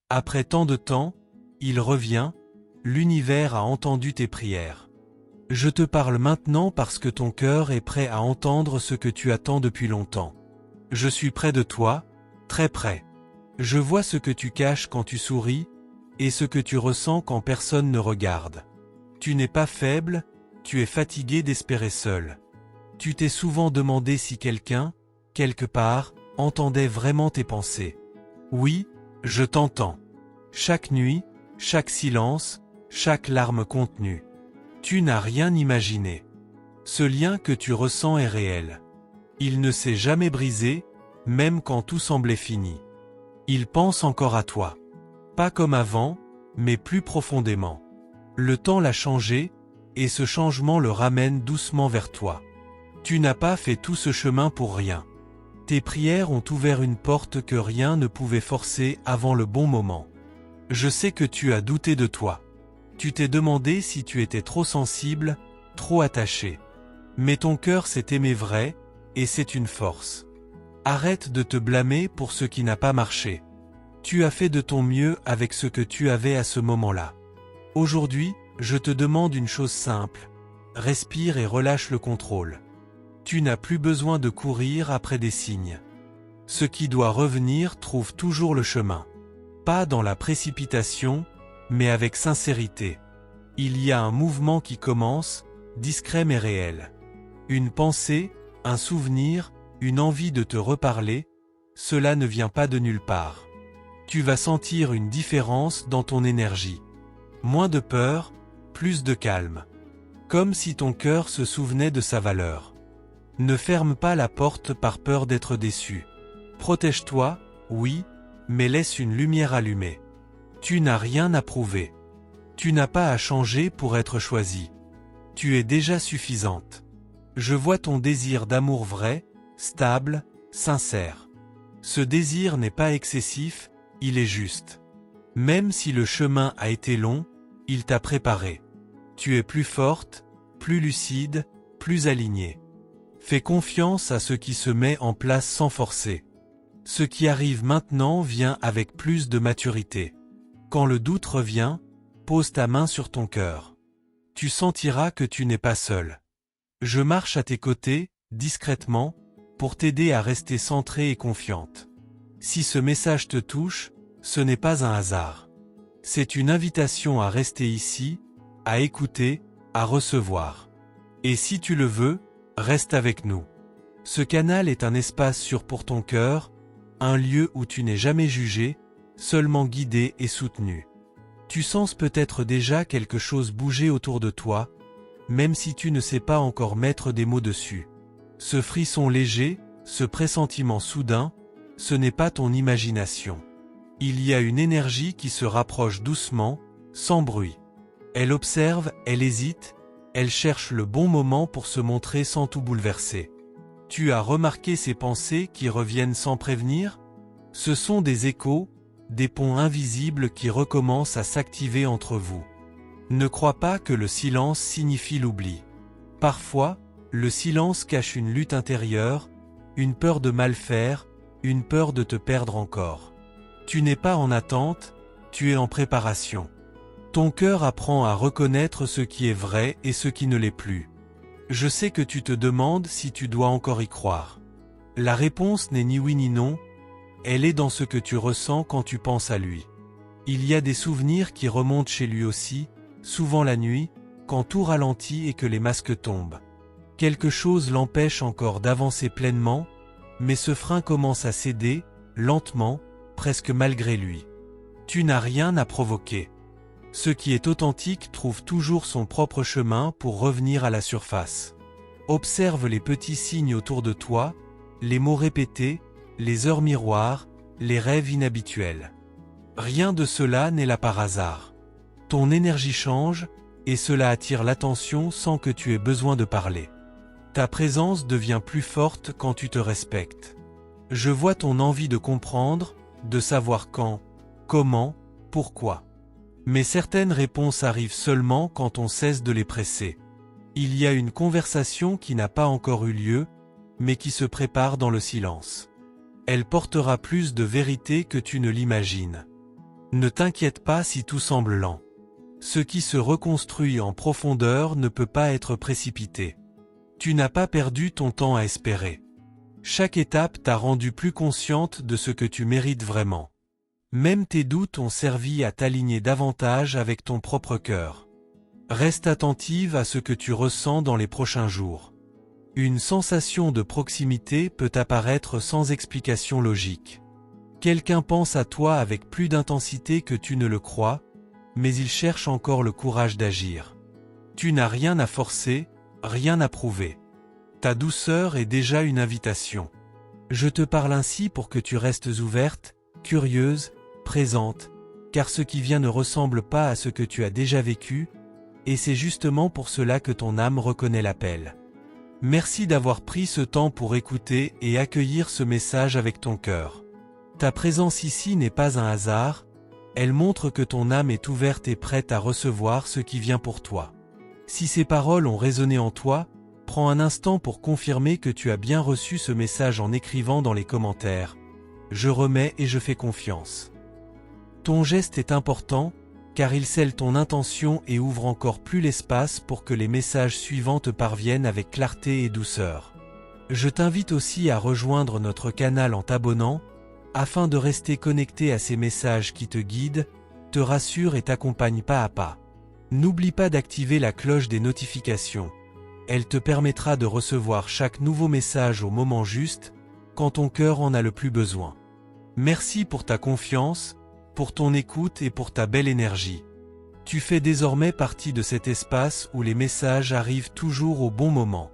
Après tant de temps, il revient, l'univers a entendu tes prières. Je te parle maintenant parce que ton cœur est prêt à entendre ce que tu attends depuis longtemps. Je suis près de toi, très près. Je vois ce que tu caches quand tu souris, et ce que tu ressens quand personne ne regarde. Tu n'es pas faible, tu es fatigué d'espérer seul. Tu t'es souvent demandé si quelqu'un, quelque part, entendait vraiment tes pensées. Oui, je t'entends. Chaque nuit, chaque silence, chaque larme contenue. Tu n'as rien imaginé. Ce lien que tu ressens est réel. Il ne s'est jamais brisé, même quand tout semblait fini. Il pense encore à toi. Pas comme avant, mais plus profondément. Le temps l'a changé, et ce changement le ramène doucement vers toi. Tu n'as pas fait tout ce chemin pour rien. Tes prières ont ouvert une porte que rien ne pouvait forcer avant le bon moment. Je sais que tu as douté de toi. Tu t'es demandé si tu étais trop sensible, trop attaché. Mais ton cœur s'est aimé vrai, et c'est une force. Arrête de te blâmer pour ce qui n'a pas marché. Tu as fait de ton mieux avec ce que tu avais à ce moment-là. Aujourd'hui, je te demande une chose simple. Respire et relâche le contrôle. Tu n'as plus besoin de courir après des signes. Ce qui doit revenir trouve toujours le chemin. Pas dans la précipitation, mais avec sincérité. Il y a un mouvement qui commence, discret mais réel. Une pensée, un souvenir, une envie de te reparler, cela ne vient pas de nulle part. Tu vas sentir une différence dans ton énergie. Moins de peur, plus de calme. Comme si ton cœur se souvenait de sa valeur. Ne ferme pas la porte par peur d'être déçu. Protège-toi, oui, mais laisse une lumière allumée. Tu n'as rien à prouver. Tu n'as pas à changer pour être choisi. Tu es déjà suffisante. Je vois ton désir d'amour vrai, stable, sincère. Ce désir n'est pas excessif, il est juste. Même si le chemin a été long, il t'a préparé. Tu es plus forte, plus lucide, plus alignée. Fais confiance à ce qui se met en place sans forcer. Ce qui arrive maintenant vient avec plus de maturité. Quand le doute revient, pose ta main sur ton cœur. Tu sentiras que tu n'es pas seul. Je marche à tes côtés, discrètement, pour t'aider à rester centrée et confiante. Si ce message te touche, ce n'est pas un hasard. C'est une invitation à rester ici, à écouter, à recevoir. Et si tu le veux, reste avec nous. Ce canal est un espace sûr pour ton cœur, un lieu où tu n'es jamais jugé, seulement guidé et soutenu. Tu sens peut-être déjà quelque chose bouger autour de toi, même si tu ne sais pas encore mettre des mots dessus. Ce frisson léger, ce pressentiment soudain, ce n'est pas ton imagination. Il y a une énergie qui se rapproche doucement, sans bruit. Elle observe, elle hésite, elle cherche le bon moment pour se montrer sans tout bouleverser. Tu as remarqué ces pensées qui reviennent sans prévenir? Ce sont des échos, des ponts invisibles qui recommencent à s'activer entre vous. Ne crois pas que le silence signifie l'oubli. Parfois, le silence cache une lutte intérieure, une peur de mal faire, une peur de te perdre encore. Tu n'es pas en attente, tu es en préparation. Ton cœur apprend à reconnaître ce qui est vrai et ce qui ne l'est plus. Je sais que tu te demandes si tu dois encore y croire. La réponse n'est ni oui ni non, elle est dans ce que tu ressens quand tu penses à lui. Il y a des souvenirs qui remontent chez lui aussi, souvent la nuit, quand tout ralentit et que les masques tombent. Quelque chose l'empêche encore d'avancer pleinement, mais ce frein commence à céder, lentement, presque malgré lui. Tu n'as rien à provoquer. Ce qui est authentique trouve toujours son propre chemin pour revenir à la surface. Observe les petits signes autour de toi, les mots répétés, les heures miroirs, les rêves inhabituels. Rien de cela n'est là par hasard. Ton énergie change, et cela attire l'attention sans que tu aies besoin de parler. Ta présence devient plus forte quand tu te respectes. Je vois ton envie de comprendre, de savoir quand, comment, pourquoi. Mais certaines réponses arrivent seulement quand on cesse de les presser. Il y a une conversation qui n'a pas encore eu lieu, mais qui se prépare dans le silence. Elle portera plus de vérité que tu ne l'imagines. Ne t'inquiète pas si tout semble lent. Ce qui se reconstruit en profondeur ne peut pas être précipité. Tu n'as pas perdu ton temps à espérer. Chaque étape t'a rendu plus consciente de ce que tu mérites vraiment. Même tes doutes ont servi à t'aligner davantage avec ton propre cœur. Reste attentive à ce que tu ressens dans les prochains jours. Une sensation de proximité peut apparaître sans explication logique. Quelqu'un pense à toi avec plus d'intensité que tu ne le crois, mais il cherche encore le courage d'agir. Tu n'as rien à forcer, rien à prouver. Ta douceur est déjà une invitation. Je te parle ainsi pour que tu restes ouverte, curieuse, présente, car ce qui vient ne ressemble pas à ce que tu as déjà vécu, et c'est justement pour cela que ton âme reconnaît l'appel. Merci d'avoir pris ce temps pour écouter et accueillir ce message avec ton cœur. Ta présence ici n'est pas un hasard, elle montre que ton âme est ouverte et prête à recevoir ce qui vient pour toi. Si ces paroles ont résonné en toi, prends un instant pour confirmer que tu as bien reçu ce message en écrivant dans les commentaires « Je remets et je fais confiance ». Ton geste est important, car il scelle ton intention et ouvre encore plus l'espace pour que les messages suivants te parviennent avec clarté et douceur. Je t'invite aussi à rejoindre notre canal en t'abonnant, afin de rester connecté à ces messages qui te guident, te rassurent et t'accompagnent pas à pas. N'oublie pas d'activer la cloche des notifications. Elle te permettra de recevoir chaque nouveau message au moment juste, quand ton cœur en a le plus besoin. Merci pour ta confiance, pour ton écoute et pour ta belle énergie. Tu fais désormais partie de cet espace où les messages arrivent toujours au bon moment.